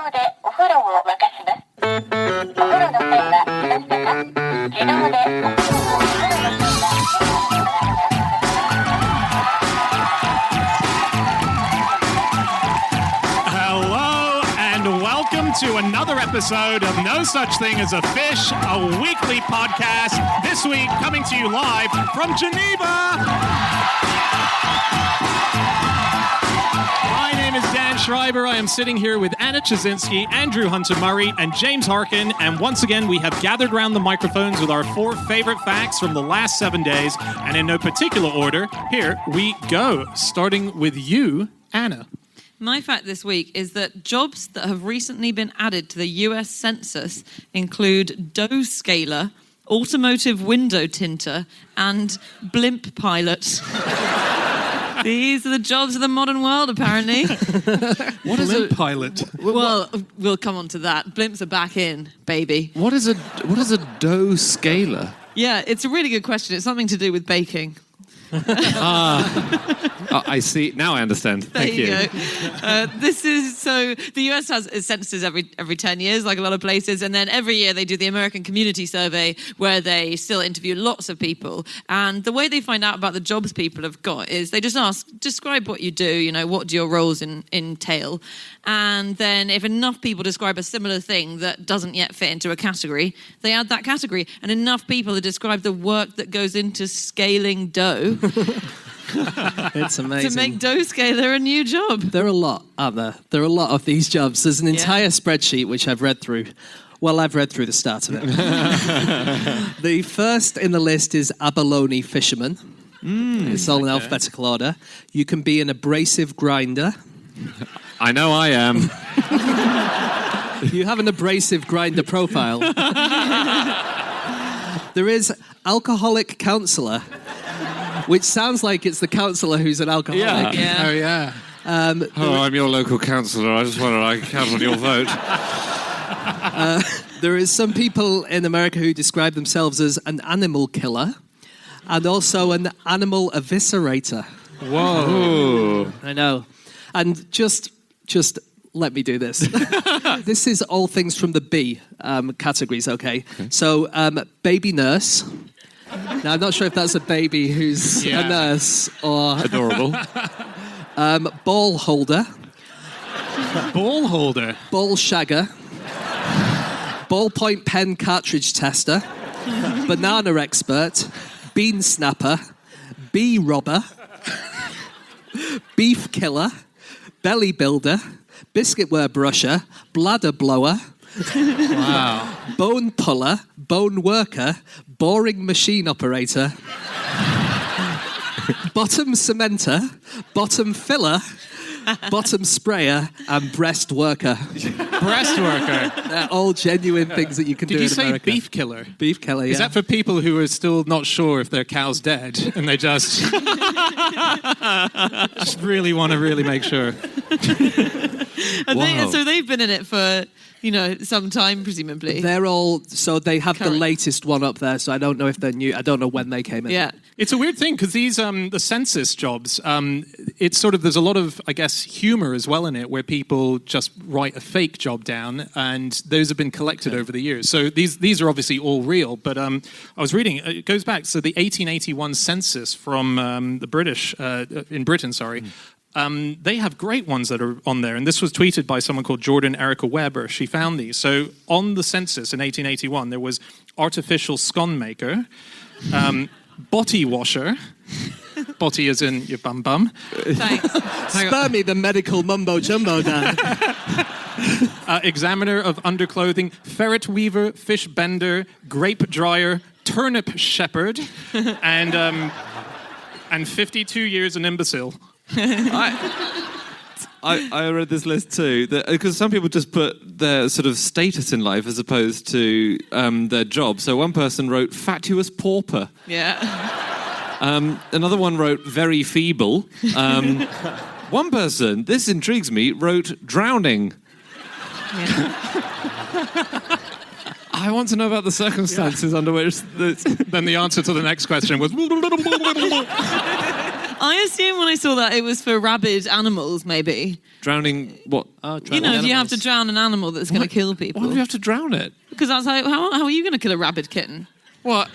動でお風呂を沸かします。お風呂の際は何とか自動でお風呂の際はHello and welcome to another episode of No Such Thing as a Fish, a weekly podcast. This week coming to you live from Geneva. My name is Dan Schreiber. I am sitting here with Anna Chazinski, Andrew Hunter-Murray, and James Harkin. And once again, we have gathered around the microphones with our 4 favorite facts from the last 7 days. And in no particular order, here we go. Starting with you, Anna. My fact this week is that jobs that have recently been added to the US Census include dough scaler, automotive window tinter, and blimp pilot. These are the jobs of the modern world, apparently. What is a pilot? Well, we'll come on to that. Blimps are back in, baby. What is a dough scaler? Yeah, it's a really good question. It's something to do with baking. I see. Now I understand. Thank you. There you go. The US has censuses every 10 years, like a lot of places, and then every year they do the American Community Survey, where they still interview lots of people. And the way they find out about the jobs people have got is they just ask, describe what you do. What do your roles entail? And then if enough people describe a similar thing that doesn't yet fit into a category, they add that category. And enough people describe the work that goes into scaling dough. It's amazing. To make dough scaler a new job. There are a lot, aren't there? There are a lot of these jobs. There's an entire spreadsheet which I've read through. Well, I've read through the start of it. The first in the list is abalone fisherman. It's all in alphabetical order. You can be an abrasive grinder. I know I am. You have an abrasive grinder profile. There is alcoholic counsellor, which sounds like it's the counsellor who's an alcoholic. Oh, yeah. I'm your local councillor. I just wanted I could count on your vote. There is some people in America who describe themselves as an animal killer and also an animal eviscerator. Whoa. I know. And just let me do this. This is all things from the B categories, okay? So, baby nurse. Now, I'm not sure if that's a baby who's a nurse or... Adorable. Ball holder. Ball holder. Ball shagger. Ballpoint pen cartridge tester. Banana expert. Bean snapper. Bee robber. Beef killer. Belly builder. Biscuitware brusher. Bladder blower. Wow. Bone puller, bone worker, boring machine operator, bottom cementer, bottom filler, bottom sprayer, and breast worker. Breast worker. They're all genuine things that you can do in America. Did you say beef killer? Beef killer, yeah. Is that for people who are still not sure if their cow's dead and they just really want to make sure? So they've been in it for, some time, presumably. They're all, so they have the latest one up there, so I don't know if they're new. I don't know when they came in. Yeah. It's a weird thing because these, the census jobs, it's sort of, there's a lot of, I guess, humor as well in it where people just write a fake job down and those have been collected over the years. So these are obviously all real, but I was reading, it goes back, so the 1881 census from the British, in Britain, sorry, they have great ones that are on there. And this was tweeted by someone called Jordan Erica Weber. She found these. So on the census in 1881, there was artificial scone maker, body washer, body as in your bum bum. Thanks. Spare me the medical mumbo jumbo, Dan. Examiner of underclothing, ferret weaver, fish bender, grape dryer, turnip shepherd, and 52 years an imbecile. I read this list too, because some people just put their sort of status in life as opposed to their job. So one person wrote fatuous pauper. Yeah. Another one wrote very feeble. One person, this intrigues me, wrote drowning. Yeah. I want to know about the circumstances under which... Then the answer to the next question was... I assume when I saw that it was for rabid animals, maybe. Drowning what? You know, if you have to drown an animal that's going to kill people. Why do you have to drown it? Because that's how are you going to kill a rabid kitten? What?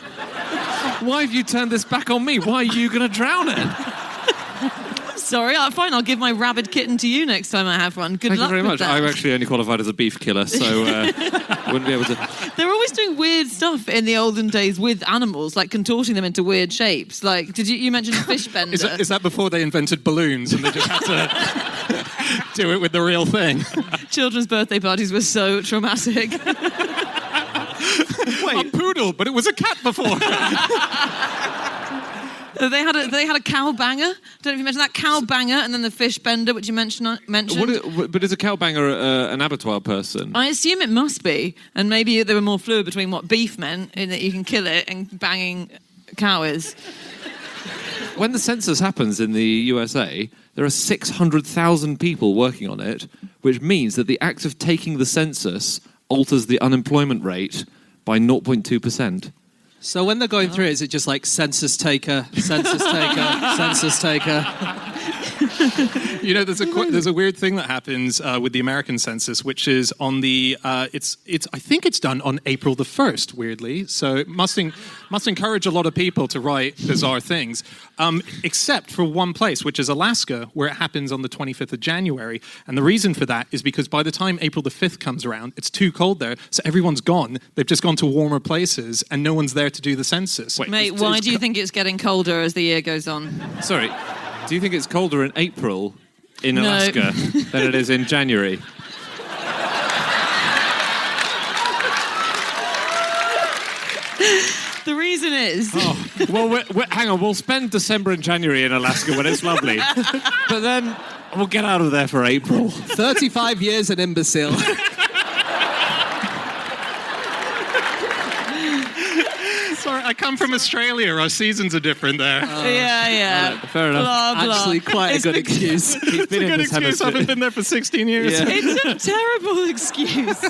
Why have you turned this back on me? Why are you going to drown it? Sorry, fine, I'll give my rabid kitten to you next time I have one. Good Thank luck you very with much. that. I'm actually only qualified as a beef killer, so wouldn't be able to... They're always doing weird stuff in the olden days with animals, like contorting them into weird shapes. Like, you mentioned fish bender? Is that before they invented balloons and they just had to do it with the real thing? Children's birthday parties were so traumatic. Wait, a poodle, but it was a cat before. They had a cow banger. I don't know if you mentioned that cow banger, and then the fish bender, which you mentioned. But is a cowbanger an abattoir person? I assume it must be, and maybe there were more fluid between what beef meant, in that you can kill it, and banging cow is. When the census happens in the USA, there are 600,000 people working on it, which means that the act of taking the census alters the unemployment rate by 0.2%. So when they're going through it, is it just like census taker, census taker, census taker? You know, there's a weird thing that happens with the American census, which is on the I think it's done on April the 1st. Weirdly, so it must encourage a lot of people to write bizarre things, except for one place, which is Alaska, where it happens on the 25th of January. And the reason for that is because by the time April the 5th comes around, it's too cold there, so everyone's gone. They've just gone to warmer places, and no one's there to do the census. Wait, Mate, why do you think it's getting colder as the year goes on? Sorry, do you think it's colder in April in Alaska than it is in January? The reason is... Oh, well, hang on, we'll spend December and January in Alaska when it's lovely. But then we'll get out of there for April. 35 years an imbecile. Sorry, I come from Australia. Our seasons are different there. Yeah. Fair enough. Blah, blah. Actually, quite a good excuse. He's been in Good this excuse. I hemisphere. haven't been there for 16 years. Yeah. It's a terrible excuse.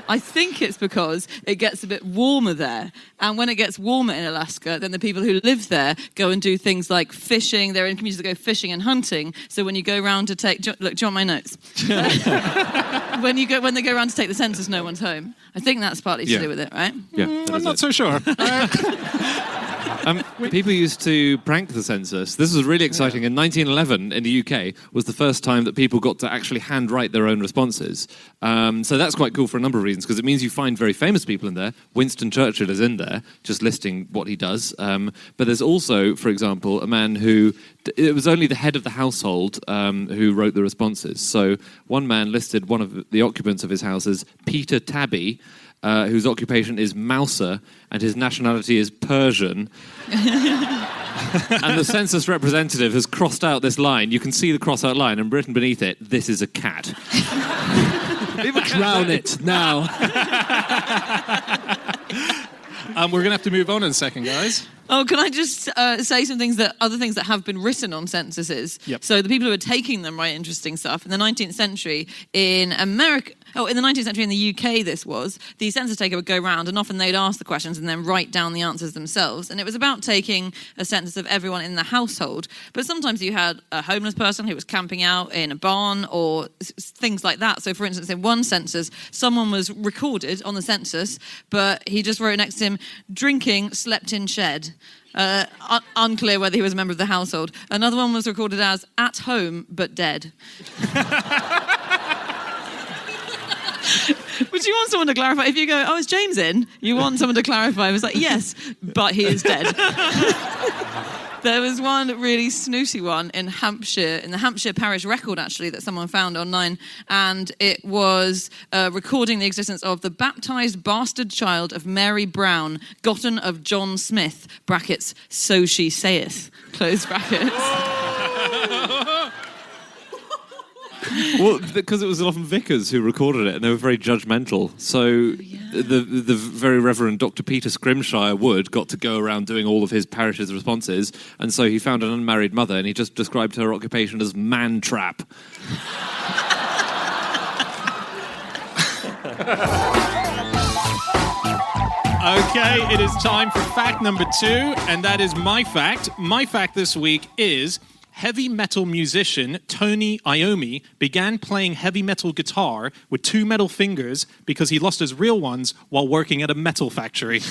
I think it's because it gets a bit warmer there. And when it gets warmer in Alaska, then the people who live there go and do things like fishing. They're in communities that go fishing and hunting. So when you go around to take... Look, do you want my notes? when they go around to take the census, no one's home. I think that's partly to do with it, right? Yeah, that I'm is not it. so sure. People used to prank the census. This was really exciting. In 1911, in the UK, was the first time that people got to actually handwrite their own responses. So that's quite cool for a number of reasons, because it means you find very famous people in there. Winston Churchill is in there, just listing what he does. But there's also, for example, a man who... It was only the head of the household who wrote the responses. So one man listed one of the occupants of his house as Peter Tabby, whose occupation is mouser, and his nationality is Persian. And the census representative has crossed out this line. You can see the cross-out line, and written beneath it, "This is a cat." Drown it now. We're going to have to move on in a second, guys. Oh, can I just say some things other things that have been written on censuses? Yep. So the people who are taking them write interesting stuff. In the 19th century in America... Oh, in the 19th century in the UK, the census taker would go around and often they'd ask the questions and then write down the answers themselves. And it was about taking a census of everyone in the household. But sometimes you had a homeless person who was camping out in a barn or things like that. So, for instance, in one census, someone was recorded on the census, but he just wrote next to him, "Drinking, slept in shed." Unclear whether he was a member of the household. Another one was recorded as "at home but dead." Would you want someone to clarify? If you go, "Oh, is James in?" You want someone to clarify. It was like, "Yes, but he is dead." There was one really snooty one in Hampshire, in the Hampshire Parish Record, actually, that someone found online. And it was recording the existence of the baptised bastard child of Mary Brown, gotten of John Smith, brackets, "so she saith," close brackets. Well, because it was often vicars who recorded it, and they were very judgmental. So the very Reverend Dr. Peter Scrimshire Wood got to go around doing all of his parish's responses, and so he found an unmarried mother, and he just described her occupation as man-trap. Okay, it is time for fact number 2, and that is my fact. My fact this week is heavy metal musician Tony Iommi began playing heavy metal guitar with 2 metal fingers because he lost his real ones while working at a metal factory.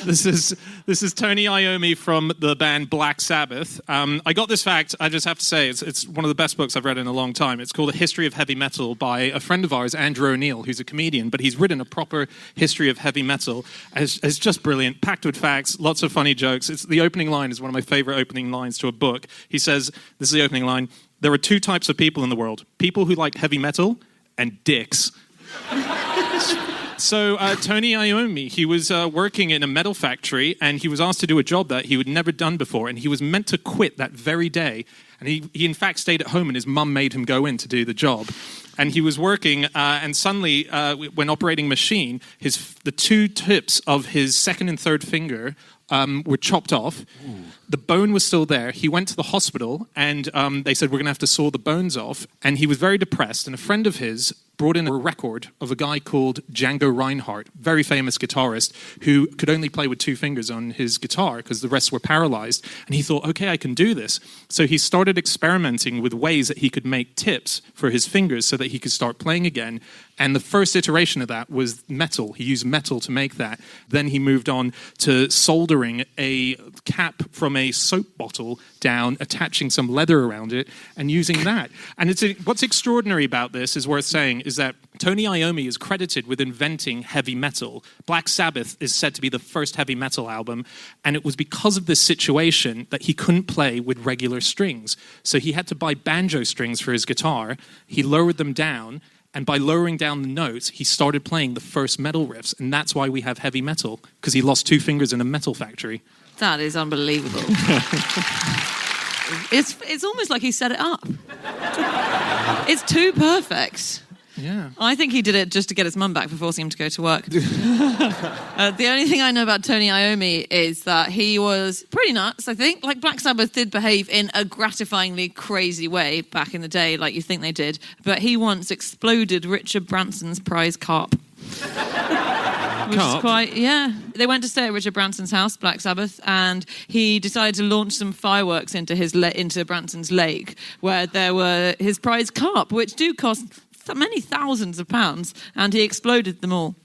This is Tony Iommi from the band Black Sabbath. I got this fact, I just have to say, it's one of the best books I've read in a long time. It's called A History of Heavy Metal by a friend of ours, Andrew O'Neill, who's a comedian, but he's written a proper history of heavy metal. It's just brilliant, packed with facts, lots of funny jokes. The opening line is one of my favorite opening lines to a book. He says, this is the opening line, "There are 2 types of people in the world, people who like heavy metal and dicks." So Tony Iommi, he was working in a metal factory, and he was asked to do a job that he had never done before, and he was meant to quit that very day. And he in fact stayed at home, and his mum made him go in to do the job. And he was working, and suddenly, when operating machine, the 2 tips of his second and third finger were chopped off. Ooh. The bone was still there. He went to the hospital, and they said, we're going to have to saw the bones off. And he was very depressed, and a friend of his brought in a record of a guy called Django Reinhardt, very famous guitarist, who could only play with 2 fingers on his guitar because the rest were paralyzed. And he thought, okay, I can do this. So he started experimenting with ways that he could make tips for his fingers so that he could start playing again. And the first iteration of that was metal. He used metal to make that. Then he moved on to soldering a cap from a soap bottle down, attaching some leather around it, and using that. And what's extraordinary about this is worth saying is that Tony Iommi is credited with inventing heavy metal. Black Sabbath is said to be the first heavy metal album, and it was because of this situation that he couldn't play with regular strings. So he had to buy banjo strings for his guitar. He lowered them down, and by lowering down the notes, he started playing the first metal riffs, and that's why we have heavy metal, because he lost 2 fingers in a metal factory. That is unbelievable. It's almost like he set it up. It's too perfect. Yeah. I think he did it just to get his mum back for forcing him to go to work. The only thing I know about Tony Iommi is that he was pretty nuts, I think. Like, Black Sabbath did behave in a gratifyingly crazy way back in the day, like you think they did. But he once exploded Richard Branson's prize carp. Which is quite, yeah. They went to stay at Richard Branson's house, Black Sabbath, and he decided to launch some fireworks into Branson's lake, where there were his prize carp, which do cost many thousands of pounds, and he exploded them all.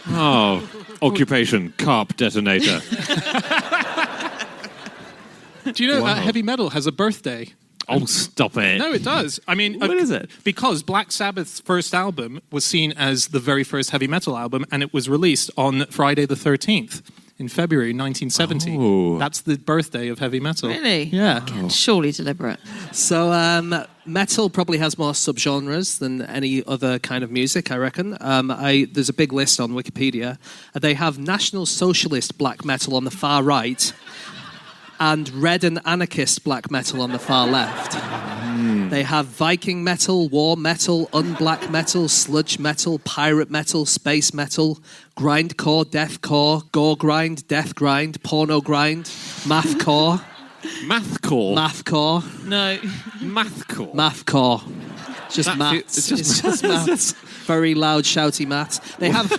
Oh, occupation, carp detonator. Do you know that heavy metal has a birthday? Oh, stop it. No, it does. I mean, what is it? Because Black Sabbath's first album was seen as the very first heavy metal album, and it was released on Friday the 13th in February 1970. Oh. That's the birthday of heavy metal. Really? Yeah. Again, surely deliberate. So metal probably has more subgenres than any other kind of music, I reckon. There's a big list on Wikipedia. They have National Socialist black metal on the far right and red and anarchist black metal on the far left. They have Viking metal, war metal, unblack metal, sludge metal, pirate metal, space metal, grindcore, deathcore, gore grind, death grind, porno grind, mathcore. Mathcore? Mathcore. No. Mathcore? Mathcore. Just maths. It's just maths. Very loud, shouty maths. They have...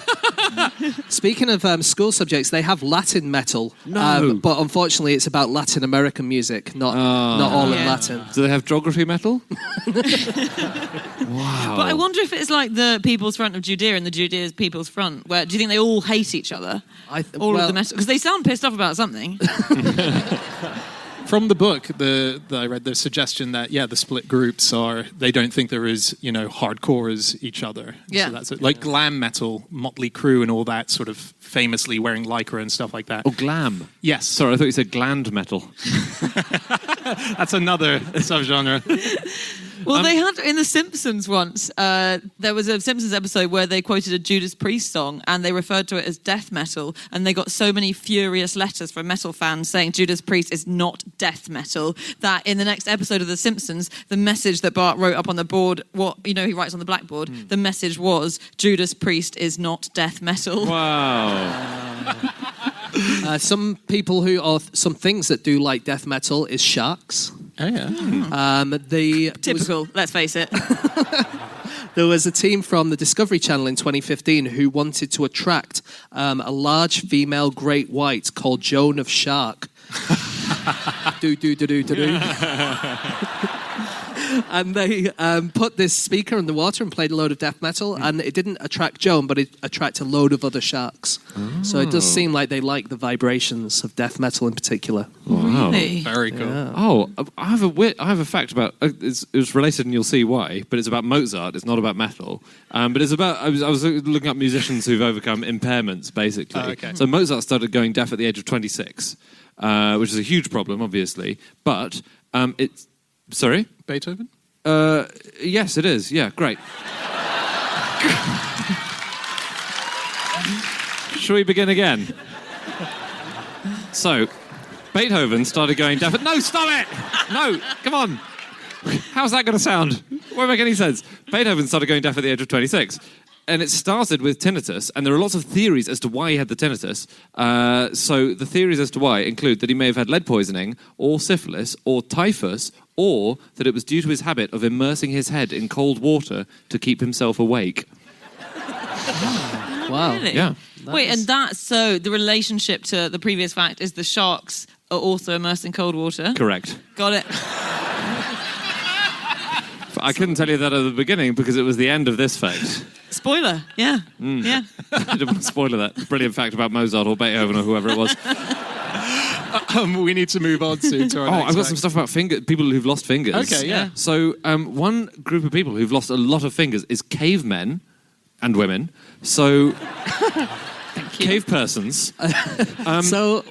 Speaking of school subjects, they have Latin metal. No. But unfortunately, it's about Latin American music, not all in Latin. Do they have geography metal? Wow. But I wonder if it's like the People's Front of Judea and the Judea's People's Front, where do you think they all hate each other? All of the metal? Because they sound pissed off about something. From the book, I read the suggestion that, the split groups they don't think they're as, hardcore as each other. Yeah. So that's it. Like glam metal, Motley Crue and all that, sort of famously wearing lycra and stuff like that. Oh, glam. Yes. Sorry, I thought you said gland metal. That's another subgenre. Well, they had in The Simpsons once, there was a Simpsons episode where they quoted a Judas Priest song and they referred to it as death metal, and they got so many furious letters from metal fans saying Judas Priest is not death metal that in the next episode of The Simpsons, the message that Bart wrote up on the board, he writes on the blackboard, the message was Judas Priest is not death metal. Wow. Some people some things that do like death metal is sharks. Oh, yeah. Typical, let's face it. There was a team from the Discovery Channel in 2015 who wanted to attract a large female great white called Joan of Shark. do. And they put this speaker in the water and played a load of death metal, and it didn't attract Joan, but it attracted a load of other sharks. So it does seem like they like the vibrations of death metal in particular. Wow. Really? Very cool. Yeah. Oh, I have a fact about it's related, and you'll see why. But it's about Mozart. It's not about metal. But it's about I was looking up musicians who've overcome impairments, basically. Oh, okay. So Mozart started going deaf at the age of 26, which is a huge problem, obviously. But it's sorry. Beethoven? Yes, it is. Yeah, great. Shall we begin again? So, Beethoven started going deaf. No, stop it! No, come on. How's that going to sound? Won't make any sense. Beethoven started going deaf at the age of 26. And it started with tinnitus, and there are lots of theories as to why he had the tinnitus. So the theories as to why include that he may have had lead poisoning, or syphilis, or typhus, or that it was due to his habit of immersing his head in cold water to keep himself awake. Wow. Really? Yeah. Wait, and that's so the relationship to the previous fact is the sharks are also immersed in cold water? Correct. Got it. I couldn't tell you that at the beginning because it was the end of this fact. Spoiler, yeah. Yeah. I didn't want to spoil that brilliant fact about Mozart or Beethoven or whoever it was. We need to move on soon to our next I've got fact. some stuff about people who've lost fingers. Okay, yeah. So one group of people who've lost a lot of fingers is cavemen and women. So cave persons. So,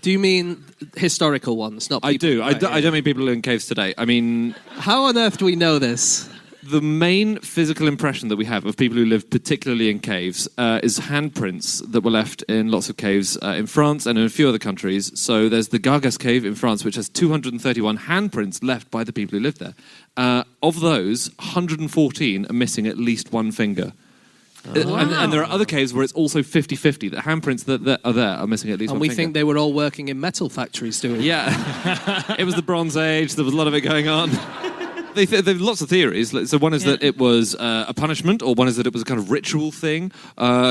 do you mean historical ones? Not people? I do. Right, I don't mean people who are in caves today. I mean, How on earth do we know this? the main physical impression that we have of people who live particularly in caves is handprints that were left in lots of caves in France and in a few other countries. So there's the Gargas cave in France, which has 231 handprints left by the people who lived there. Of those, 114 are missing at least one finger. And there are other caves where it's also 50-50. The handprints that are there are missing at least And one we finger. think they were all working in metal factories doing it. Yeah. It was the Bronze Age. There was a lot of it going on. There are lots of theories. So one is that it was a punishment, or one is that it was a kind of ritual thing.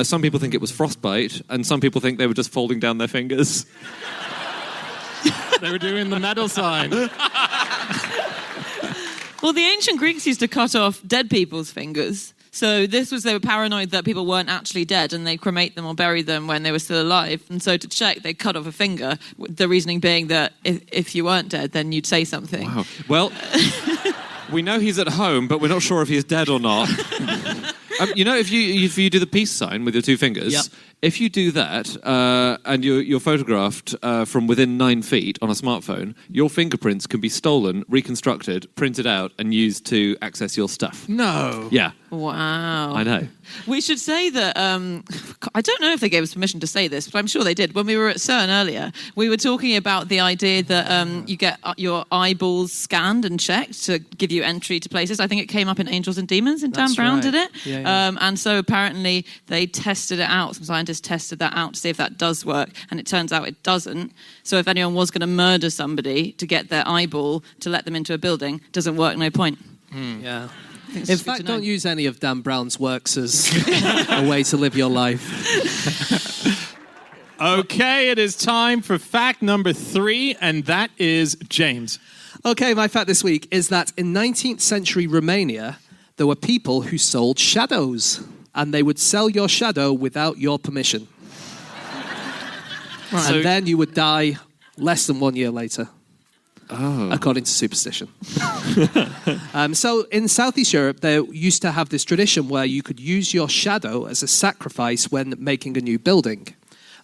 Some people think it was frostbite, and some people think they were just folding down their fingers. They were doing the medal sign. Well, the ancient Greeks used to cut off dead people's fingers. So they were paranoid that people weren't actually dead, and they'd cremate them or bury them when they were still alive. And so to check, they cut off a finger. The reasoning being that if you weren't dead, then you'd say something. Wow. Well, we know he's at home, but we're not sure if he's dead or not. If you do the peace sign with your two fingers, Yep. if you do that and you're photographed from within 9 feet on a smartphone, your fingerprints can be stolen, reconstructed, printed out, and used to access your stuff. No. Yeah, Wow. I know. We should say that, I don't know if they gave us permission to say this, but I'm sure they did. When we were at CERN earlier, we were talking about the idea that you get your eyeballs scanned and checked to give you entry to places. I think it came up in Angels and Demons, and Dan That's Brown right. did it. Yeah. And so apparently they tested it out. Some scientists tested that out to see if that does work, and it turns out it doesn't. So if anyone was going to murder somebody to get their eyeball to let them into a building, doesn't work, no point. Yeah. It's In good fact, to know. don't use any of Dan Brown's works as a way to live your life. Okay, it is time for fact number 3, and that is James. Okay, my fact this week is that in 19th century Romania, there were people who sold shadows, and they would sell your shadow without your permission. Right. And then you would die less than 1 year later. According to superstition. So in Southeast Europe, they used to have this tradition where you could use your shadow as a sacrifice when making a new building.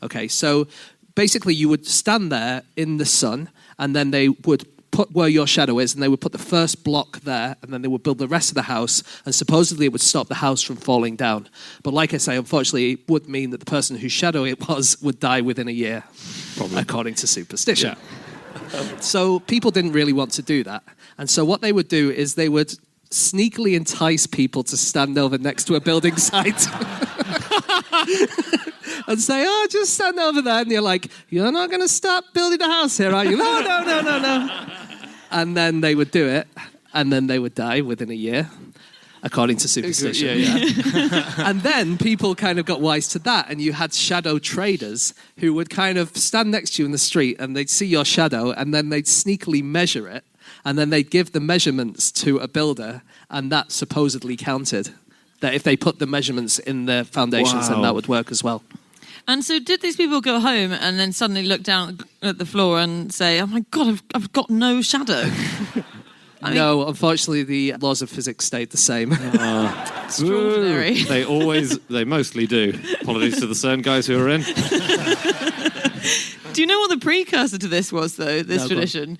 Okay, so basically you would stand there in the sun, and then they would put where your shadow is, and they would put the first block there, and then they would build the rest of the house, and supposedly it would stop the house from falling down. But like I say, unfortunately, it would mean that the person whose shadow it was would die within a year, according to superstition. So people didn't really want to do that. And so what they would do is they would sneakily entice people to stand over next to a building site and say, oh, just stand over there. And you're like, you're not going to stop building a house here, are you? No. And then they would do it, and then they would die within a year. according to superstition. Yeah. And then people kind of got wise to that, and you had shadow traders who would kind of stand next to you in the street, and they'd see your shadow, and then they'd sneakily measure it, and then they'd give the measurements to a builder, and that supposedly counted. That if they put the measurements in the foundations, then that would work as well. And so did these people go home and then suddenly look down at the floor and say, oh my God, I've got no shadow? No, unfortunately, the laws of physics stayed the same. Extraordinary. They mostly do. Apologies to the CERN guys who are in. Do you know what the precursor to this was, though, this tradition?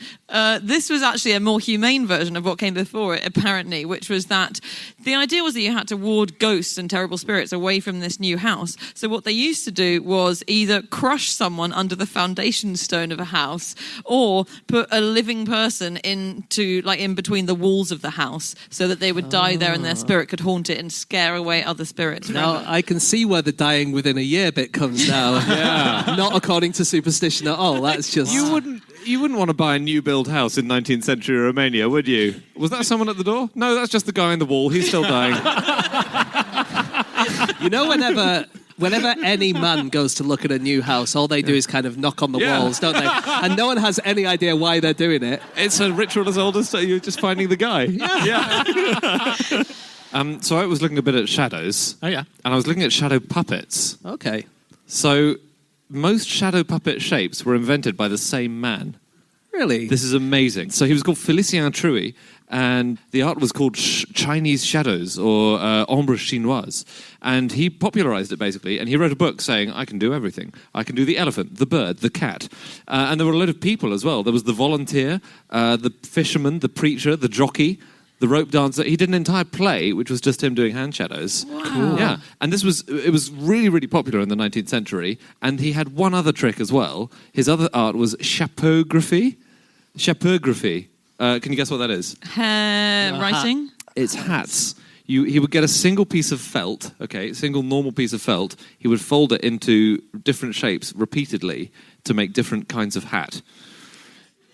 This was actually a more humane version of what came before it, apparently, which was that the idea was that you had to ward ghosts and terrible spirits away from this new house. So what they used to do was either crush someone under the foundation stone of a house or put a living person in between the walls of the house so that they would die there and their spirit could haunt it and scare away other spirits. Now, I can see where the dying within a year bit comes now. Yeah. Not according to superstition at all. That's just... You wouldn't want to buy a new build house in 19th century Romania, would you? Was that someone at the door? No, that's just the guy on the wall. He's still dying. You know, whenever any man goes to look at a new house, all they do is kind of knock on the walls, don't they? And no one has any idea why they're doing it. It's a ritual as old as you're just finding the guy. Yeah. So I was looking a bit at shadows. Oh, yeah. And I was looking at shadow puppets. Okay. So most shadow puppet shapes were invented by the same man. Really? This is amazing. So he was called Félicien Trouy, and the art was called Chinese Shadows, or Ombre Chinoise. And he popularized it, basically, and he wrote a book saying, I can do everything. I can do the elephant, the bird, the cat. And there were a lot of people as well. There was the volunteer, the fisherman, the preacher, the jockey, the rope dancer. He did an entire play, which was just him doing hand shadows. Wow. Cool. Yeah, and it was really, really popular in the 19th century. And he had one other trick as well. His other art was chapeaugraphy. Chapeaugraphy. Can you guess what that is? Hair writing? It's hats. He would get a single piece of felt, a single normal piece of felt. He would fold it into different shapes repeatedly to make different kinds of hat.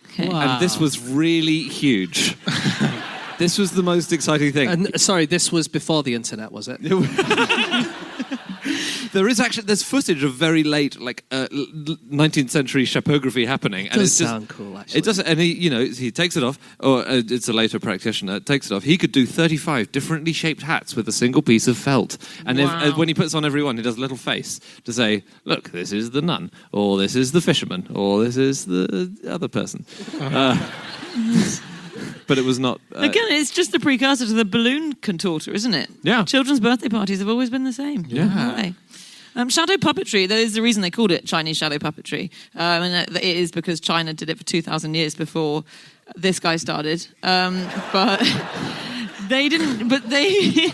Okay. Wow. And this was really huge. This was the most exciting thing. And sorry, this was before the internet, was it? There's footage of very late, 19th century chapeaugraphy happening. And Does it's just, sound cool, actually. It does, and he takes it off, or it's a later practitioner, takes it off. He could do 35 differently shaped hats with a single piece of felt. And when he puts on every one, he does a little face to say, look, this is the nun, or this is the fisherman, or this is the other person. But it was not... Again, it's just the precursor to the balloon contorter, isn't it? Yeah. Children's birthday parties have always been the same. Yeah. Shadow puppetry, that is the reason they called it Chinese shadow puppetry. And it is because China did it for 2,000 years before this guy started. But they didn't... But they...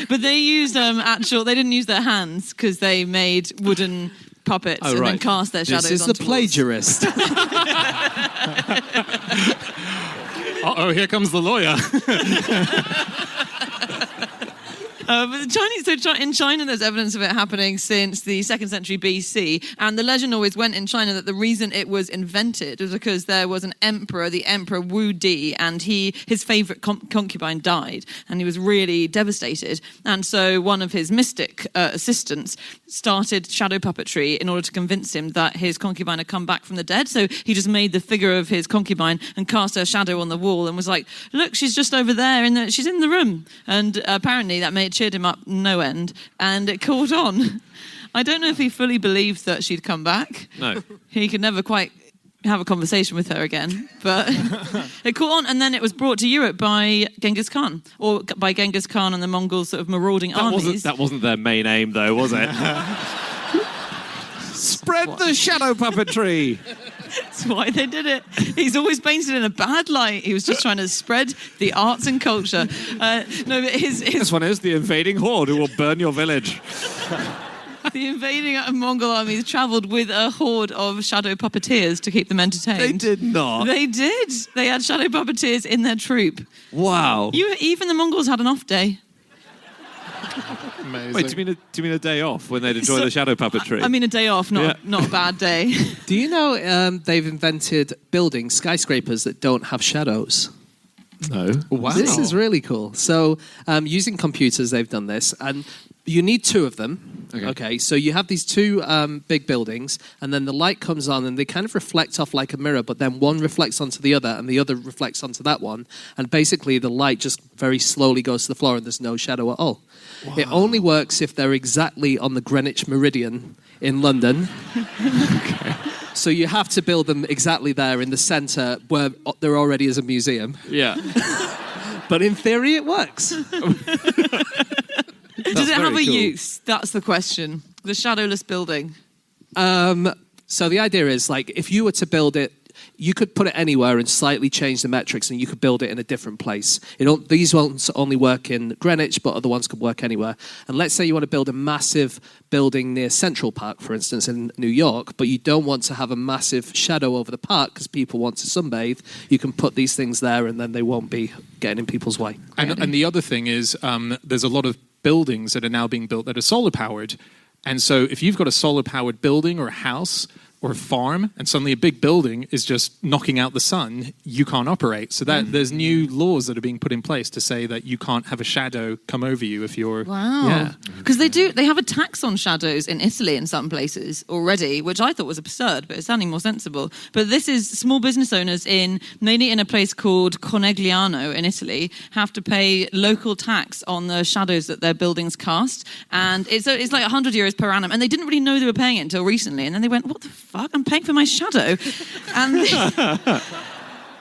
But they used they didn't use their hands because they made wooden puppets then cast their shadows This is onto the plagiarist. Uh-oh, here comes the lawyer. But the Chinese, in China, there's evidence of it happening since the 2nd century BC. And the legend always went in China that the reason it was invented was because there was an emperor, the Emperor Wu Di, and his favorite concubine died. And he was really devastated. And so one of his mystic assistants started shadow puppetry in order to convince him that his concubine had come back from the dead. So he just made the figure of his concubine and cast her shadow on the wall and was like, look, she's just over there, she's in the room. And apparently that cheered him up no end, and it caught on. I don't know if he fully believed that she'd come back. No. He could never quite have a conversation with her again, but it caught on, and then it was brought to Europe by Genghis Khan, or by Genghis Khan and the Mongols sort of marauding armies. That wasn't their main aim, though, was it? Spread the shadow puppetry. That's why they did it. He's always painted in a bad light. He was just trying to spread the arts and culture. But This one is the invading horde who will burn your village. The invading Mongol armies travelled with a horde of shadow puppeteers to keep them entertained. They did not. They did. They had shadow puppeteers in their troop. Wow. Even the Mongols had an off day. Amazing. Wait, do you mean a day off when they'd enjoy the shadow puppetry? I mean a day off, not a bad day. Do you know they've invented buildings, skyscrapers, that don't have shadows? No. Wow. This is really cool. So, using computers, they've done this, and you need two of them. Okay. So you have these two big buildings, and then the light comes on, and they kind of reflect off like a mirror, but then one reflects onto the other, and the other reflects onto that one. And basically, the light just very slowly goes to the floor, and there's no shadow at all. Wow. It only works if they're exactly on the Greenwich Meridian in London. Okay. So you have to build them exactly there in the centre where there already is a museum. Yeah. But in theory, it works. Does it have a use? That's the question. The shadowless building. So the idea is, like, if you were to build it, you could put it anywhere and slightly change the metrics, and you could build it in a different place. These won't only work in Greenwich, but other ones could work anywhere. And let's say you want to build a massive building near Central Park, for instance, in New York, but you don't want to have a massive shadow over the park because people want to sunbathe. You can put these things there, and then they won't be getting in people's way. And the other thing is, there's a lot of buildings that are now being built that are solar powered. And so if you've got a solar powered building or a house or a farm, and suddenly a big building is just knocking out the sun, you can't operate. So that there's new laws that are being put in place to say that you can't have a shadow come over you if you're... Wow. Yeah. Because they have a tax on shadows in Italy in some places already, which I thought was absurd, but it's sounding more sensible. But this is small business owners mainly in a place called Conegliano in Italy, have to pay local tax on the shadows that their buildings cast. And it's like 100 euros per annum. And they didn't really know they were paying it until recently. And then they went, what the fuck? I'm paying for my shadow. And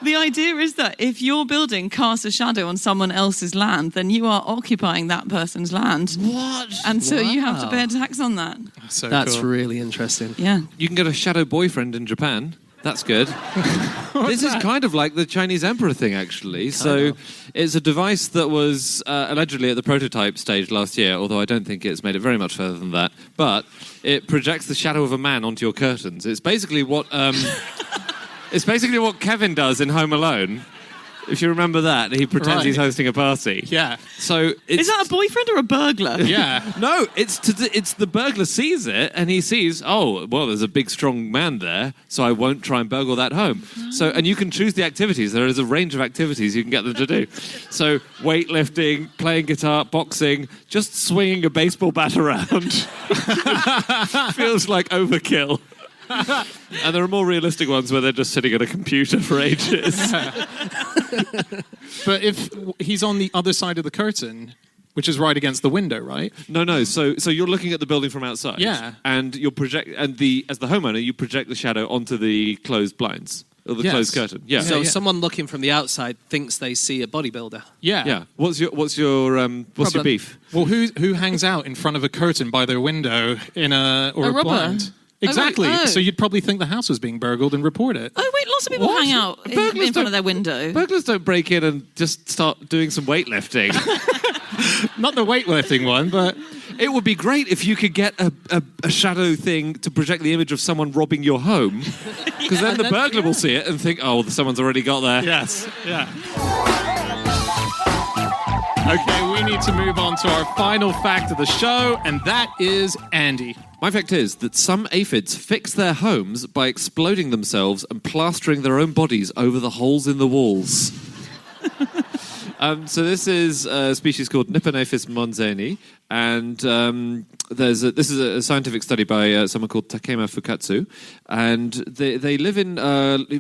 the idea is that if your building casts a shadow on someone else's land, then you are occupying that person's land. What? And so you have to pay a tax on that. So That's cool. really interesting. Yeah. You can get a shadow boyfriend in Japan. That's good. This is kind of like the Chinese emperor thing, actually. So it's a device that was allegedly at the prototype stage last year, although I don't think it's made it very much further than that. But it projects the shadow of a man onto your curtains. It's basically what Kevin does in Home Alone. If you remember that, he pretends he's hosting a party. Yeah. So Is that a boyfriend or a burglar? Yeah. No, it's the burglar sees it and he sees, oh, well, there's a big, strong man there, so I won't try and burgle that home. So, and you can choose the activities. There is a range of activities you can get them to do. So, weightlifting, playing guitar, boxing, just swinging a baseball bat around feels like overkill. And there are more realistic ones where they're just sitting at a computer for ages. But if he's on the other side of the curtain, which is right against the window, right? No. So you're looking at the building from outside. Yeah. And as the homeowner, you project the shadow onto the closed blinds or the closed curtain. Yeah. So someone looking from the outside thinks they see a bodybuilder. Yeah. Yeah. What's your beef? Well, who hangs out in front of a curtain by their window in a robber? blind? Exactly. Oh. So you'd probably think the house was being burgled and report it. Oh, wait, lots of people hang out in front of their window. Burglars don't break in and just start doing some weightlifting. Not the weightlifting one, but... It would be great if you could get a shadow thing to project the image of someone robbing your home, because then the burglar will see it and think, oh, someone's already got there. Yes, yeah. Okay, we need to move on to our final fact of the show, and that is Andy. My fact is that some aphids fix their homes by exploding themselves and plastering their own bodies over the holes in the walls. So this is a species called Nipponaphis monzeni, and this is a scientific study by someone called Takema Fukatsu, and they live in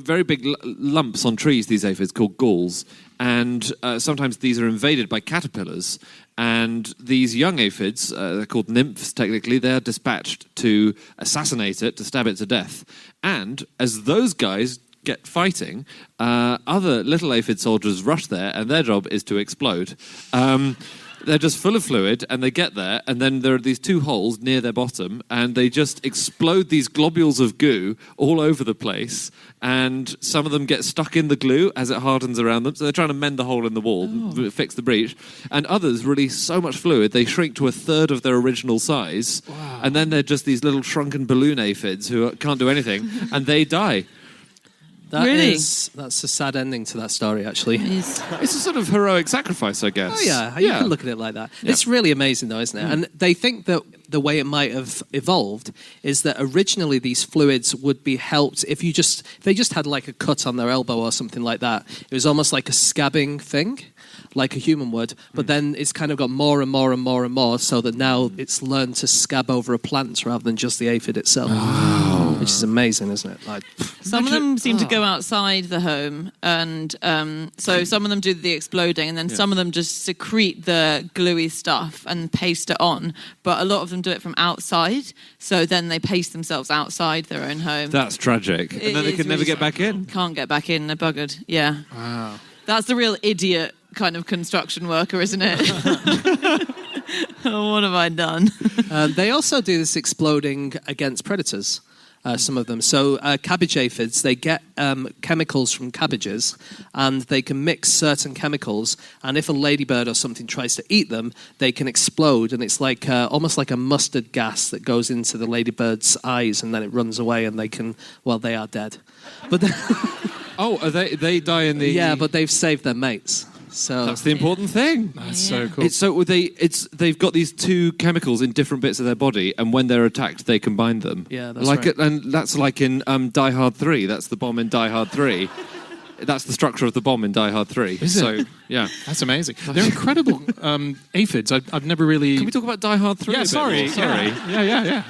very big lumps on trees, these aphids, called galls, and sometimes these are invaded by caterpillars, and these young aphids, they're called nymphs technically, they're dispatched to assassinate it, to stab it to death, and as those guys get fighting, other little aphid soldiers rush there, and their job is to explode. They're just full of fluid, and they get there, and then there are these two holes near their bottom, and they just explode these globules of goo all over the place, and some of them get stuck in the glue as it hardens around them, so they're trying to mend the hole in the wall, fix the breach, and others release so much fluid, they shrink to a third of their original size, and then they're just these little shrunken balloon aphids who can't do anything, and they die. That's a sad ending to that story, actually. It's- It's a sort of heroic sacrifice, I guess. Oh, yeah, you can look at it like that. It's really amazing, though, isn't it? And they think that the way it might have evolved is that originally these fluids would be helped if they just had like a cut on their elbow or something like that. It was almost like a scabbing thing, like a human would. But then it's kind of got more and more and more and more, so that now it's learned to scab over a plant rather than just the aphid itself. Which is amazing, isn't it? Like, Some of them seem to go outside the home, and so some of them do the exploding, and then some of them just secrete the gluey stuff and paste it on. But a lot of them do it from outside, so then they paste themselves outside their own home. That's tragic. It And then they is can never really get back in. Can't get back in, they're buggered. Yeah. Wow. That's the real idiot kind of construction worker, isn't it? Oh, what have I done? they also do this exploding against predators. Some of them. So cabbage aphids, they get chemicals from cabbages, and they can mix certain chemicals. And if a ladybird or something tries to eat them, they can explode, and it's like almost like a mustard gas that goes into the ladybird's eyes, and then it runs away, and they are dead. But They die in the... yeah, but they've saved their mates. So That's the important thing. That's so cool. They've got these two chemicals in different bits of their body, and when they're attacked, they combine them. Yeah, that's right. And that's like in Die Hard 3. That's the bomb in Die Hard 3. That's the structure of the bomb in Die Hard 3. Is it? Yeah. That's amazing. They're incredible aphids. I've never really... Can we talk about Die Hard 3 Yeah, a bit sorry. more? Sorry. Yeah.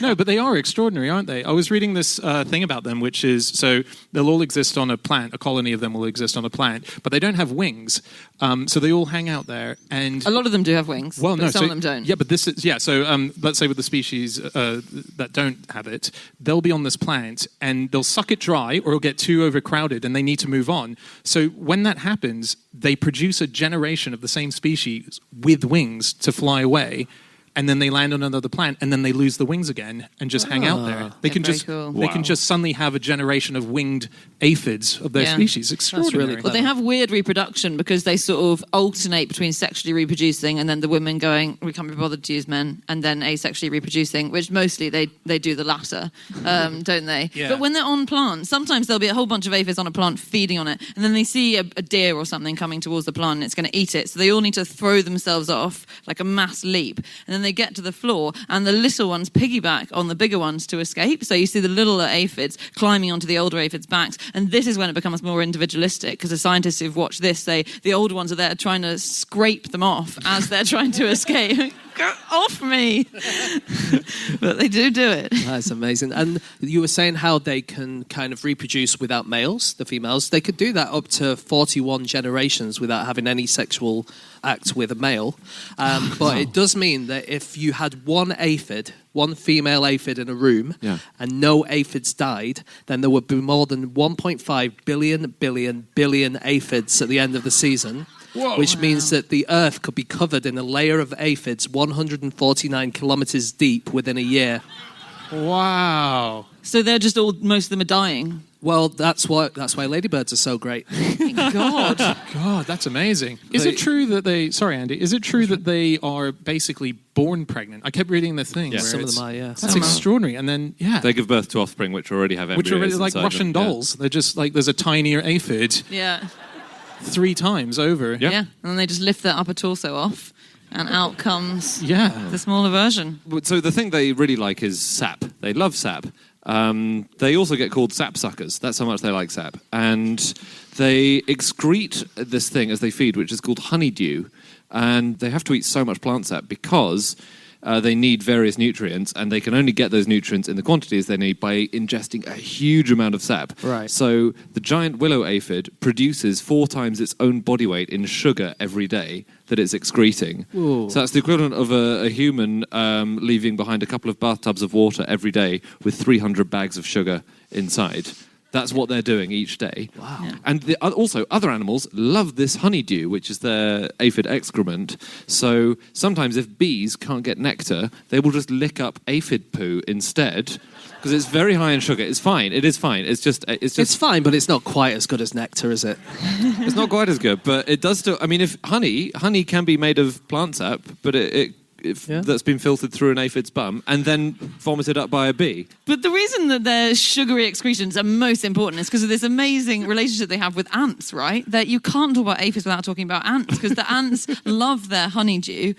No, but they are extraordinary, aren't they? I was reading this thing about them, which is, so they'll all exist on a plant, a colony of them will exist on a plant, but they don't have wings. So they all hang out there, and... A lot of them do have wings, Well, but no, some of them don't. Yeah, but this is... Yeah, so let's say with the species that don't have it, they'll be on this plant, and they'll suck it dry, or it'll get too overcrowded, and they need to move on. So when that happens, they produce a generation of the same species with wings to fly away, and then they land on another plant, and then they lose the wings again and just hang out there. They can Very just cool. they can just suddenly have a generation of winged aphids of their Yeah. species. Extraordinary. really But they have weird reproduction because they sort of alternate between sexually reproducing and then the women going, we can't be bothered to use men, and then asexually reproducing, which mostly they do the latter, don't they? Yeah. But when they're on plants, sometimes there'll be a whole bunch of aphids on a plant feeding on it, and then they see a deer or something coming towards the plant and it's going to eat it. So they all need to throw themselves off like a mass leap. And then they get to the floor and the little ones piggyback on the bigger ones to escape. So you see the little aphids climbing onto the older aphids' backs. And this is when it becomes more individualistic, because the scientists who've watched this say the older ones are there trying to scrape them off as they're trying to escape. Get off me! But they do it. that's amazing. And you were saying how they can kind of reproduce without males, the females. They could do that up to 41 generations without having any sexual act with a male. But it does mean that if you had one female aphid in a room, and no aphids died, then there would be more than 1.5 billion aphids at the end of the season. Which means that the Earth could be covered in a layer of aphids 149 kilometers deep within a year. Wow. So they're just most of them are dying. Well, that's why ladybirds are so great. God. God, that's amazing. Is it true that they... Sorry, Andy. Is it true that they are basically born pregnant? I kept reading the thing. Yeah. Where Some of it's- them are, yeah. That's extraordinary. And then, They give birth to offspring which already have embryos which are really like inside Russian them. dolls. They're just like, there's a tinier aphid Yeah. 3 times over. Yeah. Yeah. And then they just lift their upper torso off and out comes Yeah. the smaller version. So the thing they really like is sap. They love sap. They also get called sap suckers. That's how much they like sap. And they excrete this thing as they feed, which is called honeydew. And they have to eat so much plant sap because they need various nutrients, and they can only get those nutrients in the quantities they need by ingesting a huge amount of sap. Right. So the giant willow aphid produces 4 times its own body weight in sugar every day that it's excreting. Ooh. So that's the equivalent of a human leaving behind a couple of bathtubs of water every day with 300 bags of sugar inside. That's what they're doing each day. Wow. Yeah. And also, other animals love this honeydew, which is their aphid excrement. So sometimes if bees can't get nectar, they will just lick up aphid poo instead, because it's very high in sugar. It's fine. It is fine. It's It's fine, but it's not quite as good as nectar, is it? it's not quite as good, but it does still... I mean, if honey can be made of plant sap, but it that's been filtered through an aphid's bum and then vomited up by a bee. But the reason that their sugary excretions are most important is because of this amazing relationship they have with ants, right? That you can't talk about aphids without talking about ants, because the ants love their honeydew,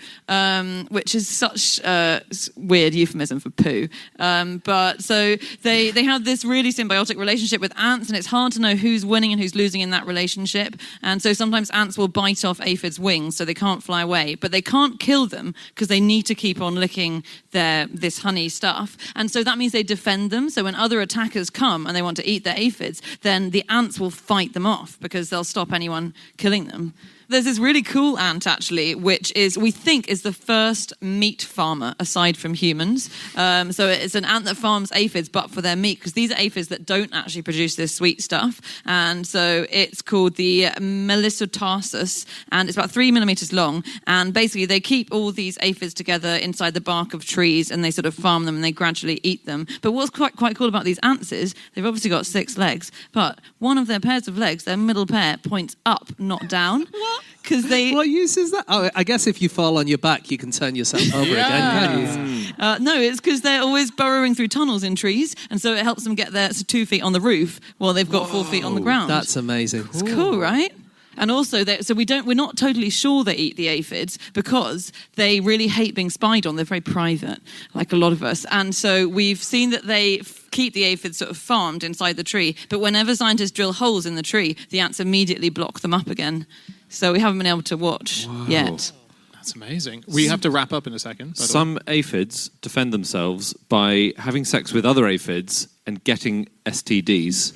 which is such a weird euphemism for poo. But so they have this really symbiotic relationship with ants, and it's hard to know who's winning and who's losing in that relationship. And so sometimes ants will bite off aphids' wings so they can't fly away, but they can't kill them because they need to keep on licking this honey stuff. And so that means they defend them. So when other attackers come and they want to eat their aphids, then the ants will fight them off because they'll stop anyone killing them. There's this really cool ant, actually, which we think is the first meat farmer aside from humans. So it's an ant that farms aphids, but for their meat, because these are aphids that don't actually produce this sweet stuff. And so it's called the Melissotarsus, and it's about 3 millimeters long. And basically, they keep all these aphids together inside the bark of trees, and they sort of farm them, and they gradually eat them. But what's quite cool about these ants is they've obviously got 6 legs, but one of their pairs of legs, their middle pair, points up, not down. What? Because they... What use is that? Oh, I guess if you fall on your back, you can turn yourself over again, can't you? No, it's because they're always burrowing through tunnels in trees, and so it helps them get their 2 feet on the roof while they've got 4 feet on the ground. That's amazing. It's cool, right? And also, we're not totally sure they eat the aphids because they really hate being spied on. They're very private, like a lot of us. And so we've seen that they keep the aphids sort of farmed inside the tree, but whenever scientists drill holes in the tree, the ants immediately block them up again. So we haven't been able to watch yet. That's amazing. We have to wrap up in a second. Some aphids defend themselves by having sex with other aphids and getting STDs.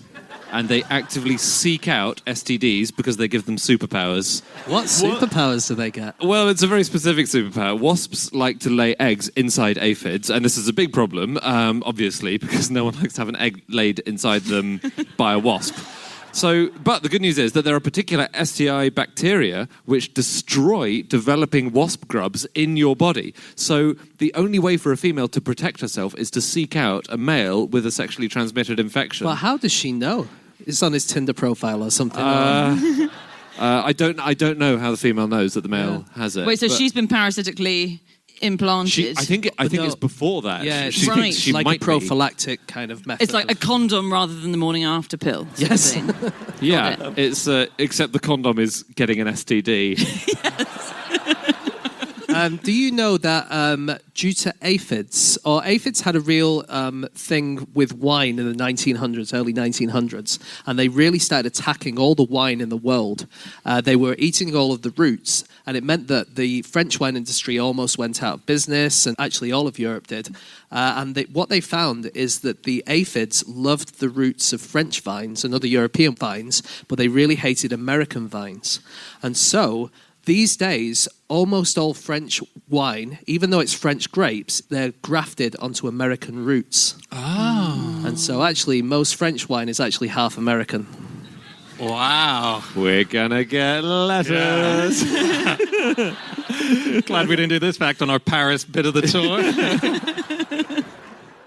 And they actively seek out STDs because they give them superpowers. What superpowers do they get? Well, it's a very specific superpower. Wasps like to lay eggs inside aphids, and this is a big problem, obviously, because no one likes to have an egg laid inside them by a wasp. But the good news is that there are particular STI bacteria which destroy developing wasp grubs in your body. So the only way for a female to protect herself is to seek out a male with a sexually transmitted infection. Well, how does she know? It's on his Tinder profile or something. I don't know how the female knows that the male has it. Wait, so she's been parasitically implanted? I think it's before that. Yeah, she right. thinks she like might a prophylactic kind of method. It's like a condom rather than the morning after pill. Yes. be. Yeah, it's except the condom is getting an STD. Do you know that due to aphids had a real thing with wine in the 1900s, early 1900s, and they really started attacking all the wine in the world. They were eating all of the roots, and it meant that the French wine industry almost went out of business, and actually all of Europe did. What they found is that the aphids loved the roots of French vines and other European vines, but they really hated American vines. And so these days, almost all French wine, even though it's French grapes, they're grafted onto American roots. Oh. And so actually, most French wine is actually half American. Wow. We're gonna get letters. Yeah. Glad we didn't do this fact on our Paris bit of the tour.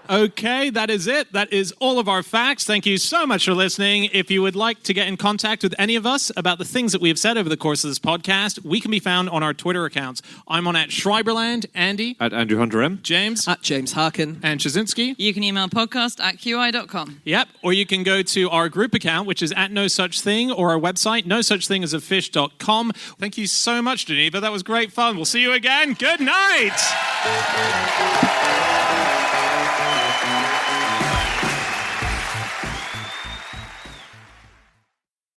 Okay, that is it. That is all of our facts. Thank you so much for listening. If you would like to get in contact with any of us about the things that we have said over the course of this podcast, we can be found on our Twitter accounts. I'm on @Schreiberland, Andy. @Andrew Hunter M. James. @James Harkin. And Chazinski. You can email podcast@qi.com. Yep, or you can go to our group account, which is @NoSuchThing, or our website, nosuchthingasafish.com. Thank you so much, Geneva. That was great fun. We'll see you again. Good night.